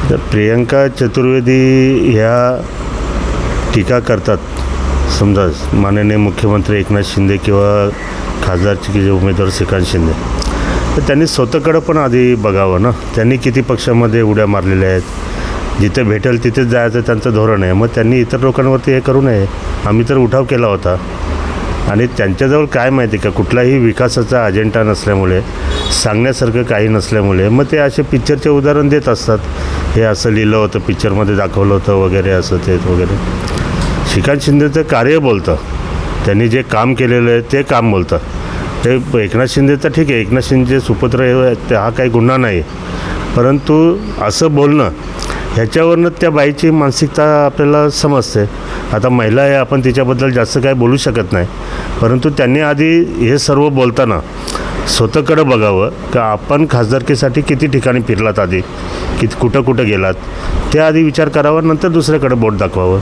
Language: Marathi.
तर प्रियंका चतुर्वेदी ह्या टीका करतात, समजा माननीय मुख्यमंत्री एकनाथ शिंदे किंवा खासदारचे जे उमेदवार श्रीकांत शिंदे, तर त्यांनी स्वतःकडं पण आधी बघावं ना. त्यांनी किती पक्षामध्ये उड्या मारलेल्या आहेत, जिथे भेटेल तिथेच जायचं त्यांचं धोरण आहे. मग त्यांनी इतर लोकांवरती हे करू नये. आम्ही तर उठाव केला होता आणि त्यांच्याजवळ काय माहिती का, कुठलाही विकासाचा अजेंडा नसल्यामुळे, सांगण्यासारखं काही नसल्यामुळे मग ते असे पिक्चरचे उदाहरण देत असतात. हे असं लिहिलं होतं, पिक्चरमध्ये दाखवलं होतं वगैरे, असं ते वगैरे. श्रीकांत शिंदेचं कार्य बोलतं, त्यांनी जे काम केलेलं आहे ते काम बोलतं. ते एकनाथ शिंदे तर ठीक आहे, एकनाथ शिंदेचे सुपुत्र हा काही गुन्हा नाही, परंतु असं बोलणं ह्याच्यावरनं त्या बाईची मानसिकता आपल्याला समजते. आता महिला आहे, आपण तिच्याबद्दल जास्त काय बोलू शकत नाही, परंतु त्यांनी आधी हे सर्व बोलताना स्वतःकडं बघावं का आपण खासदारकीसाठी किती ठिकाणी फिरलात, आधी कुठं गेलात, ते आधी विचार करावा, नंतर दुसऱ्याकडे बोट दाखवावं.